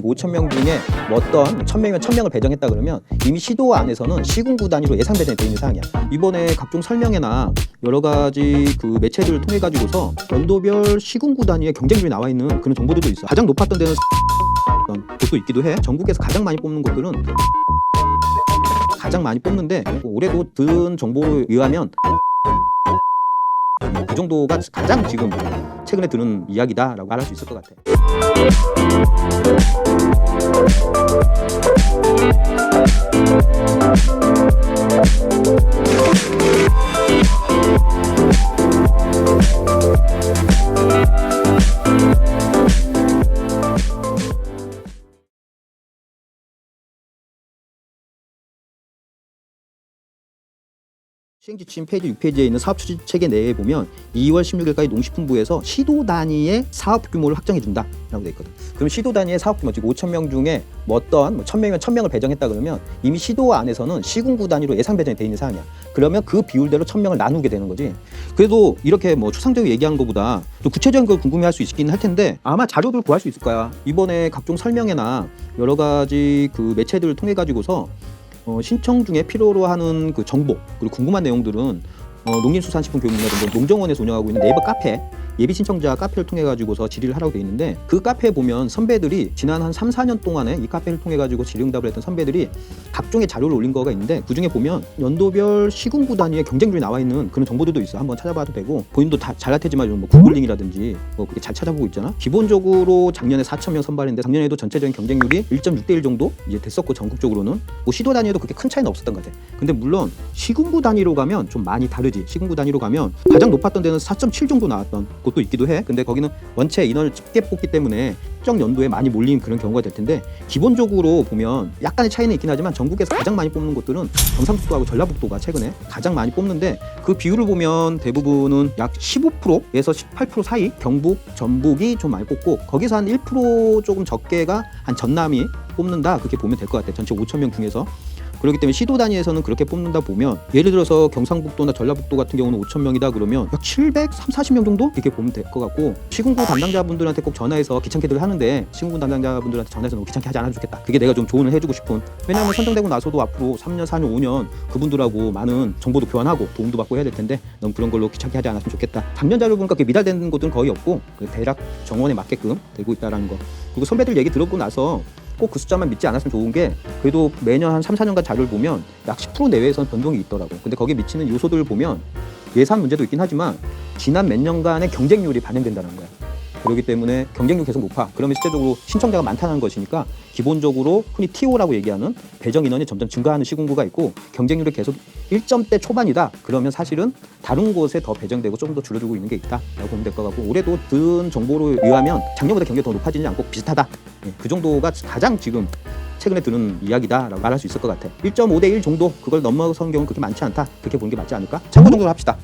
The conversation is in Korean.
5,000명 중에 어떤 1,000명이면 1,000명을 배정했다 그러면 이미 시도 안에서는 시군구 단위로 예상 배정이 되어 있는 사항이야. 이번에 각종 설명회나 여러 가지 그 매체들을 통해 가지고서 연도별 시군구 단위의 경쟁률이 나와 있는 그런 정보들도 있어. 가장 높았던 데는 곳도 있기도 해. 전국에서 가장 많이 뽑는 곳들은 가장 많이 뽑는데 올해도 든 정보에 의하면 그 정도가 가장 지금 최근에 드는 이야기다라고 말할 수 있을 것 같아. 시행지침 페이지 6페이지에 있는 사업추진 체계 내에 보면 2월 16일까지 농식품부에서 시도 단위의 사업 규모를 확정해 준다라고 돼 있거든. 그럼 시도 단위의 사업 규모, 즉 5,000명 중에 어떤 1,000명이면 1,000명을 배정했다 그러면 이미 시도 안에서는 시군구 단위로 예상 배정이 돼 있는 사항이야. 그러면 그 비율대로 1,000명을 나누게 되는 거지. 그래도 이렇게 추상적으로 얘기한 것보다 또 구체적인 걸 궁금해할 수 있긴 할 텐데 아마 자료들 구할 수 있을 거야. 이번에 각종 설명회나 여러 가지 그 매체들을 통해 가지고서 신청 중에 필요로 하는 그 정보 그리고 궁금한 내용들은 농림수산식품교육문화정보 농정원에서 운영하고 있는 네이버 카페 예비 신청자 카페를 통해 가지고서 질의를 하라고 돼 있는데 그 카페에 보면 선배들이 지난 한 3, 4년 동안에 이 카페를 통해 가지고 질의응답을 했던 선배들이 각종의 자료를 올린 거가 있는데 그중에 보면 연도별 시군구 단위의 경쟁률이 나와 있는 그런 정보들도 있어. 한번 찾아봐도 되고 본인도 다 잘할 테지만 구글링이라든지 그렇게 잘 찾아보고 있잖아. 기본적으로 작년에 4,000명 선발했는데 작년에도 전체적인 경쟁률이 1.6대 1 정도 이제 됐었고 전국적으로는 시도 단위에도 그렇게 큰 차이는 없었던 것 같아. 근데 물론 시군구 단위로 가면 좀 많이 다르지. 시군구 단위로 가면 가장 높았던 데는 4.7 정도 나왔던 곳도 있기도 해. 근데 거기는 원체 인원을 적게 뽑기 때문에 특정 연도에 많이 몰린 그런 경우가 될 텐데 기본적으로 보면 약간의 차이는 있긴 하지만 전국에서 가장 많이 뽑는 곳들은 경상북도하고 전라북도가 최근에 가장 많이 뽑는데 그 비율을 보면 대부분은 약 15%에서 18% 사이 경북, 전북이 좀 많이 뽑고 거기서 한 1% 조금 적게가 한 전남이 뽑는다 그렇게 보면 될 것 같아요. 전체 5,000명 중에서. 그렇기 때문에 시도 단위에서는 그렇게 뽑는다 보면 예를 들어서 경상북도나 전라북도 같은 경우는 5,000명이다 그러면 약 740명 정도 이렇게 보면 될 것 같고 시군구 담당자분들한테 꼭 전화해서 귀찮게들 하는데 시군구 담당자분들한테 전화해서 너무 귀찮게 하지 않아도 좋겠다. 그게 내가 좀 조언을 해주고 싶은. 왜냐하면 선정되고 나서도 앞으로 3년, 4년, 5년 그분들하고 많은 정보도 교환하고 도움도 받고 해야 될 텐데 너무 그런 걸로 귀찮게 하지 않았으면 좋겠다. 작년 자료 보니까 미달되는 곳들은 거의 없고 대략 정원에 맞게끔 되고 있다는 거. 그리고 선배들 얘기 들어보고 나서 꼭 그 숫자만 믿지 않았으면 좋은 게 그래도 매년 한 3, 4년간 자료를 보면 약 10% 내외에서는 변동이 있더라고. 근데 거기에 미치는 요소들을 보면 예산 문제도 있긴 하지만 지난 몇 년간의 경쟁률이 반영된다는 거야. 그렇기 때문에 경쟁률이 계속 높아. 그러면 실제적으로 신청자가 많다는 것이니까 기본적으로 흔히 TO라고 얘기하는 배정 인원이 점점 증가하는 시군구가 있고 경쟁률이 계속 1점대 초반이다. 그러면 사실은 다른 곳에 더 배정되고 좀 더 줄어들고 있는 게 있다라고 보면 될 것 같고 올해도 든 정보로 의하면 작년보다 경쟁이 더 높아지지 않고 비슷하다. 그 정도가 가장 지금 최근에 드는 이야기다라고 말할 수 있을 것 같아. 1.5대 1 정도 그걸 넘어서는 경우는 그렇게 많지 않다. 그렇게 보는 게 맞지 않을까? 참고 정도로 합시다.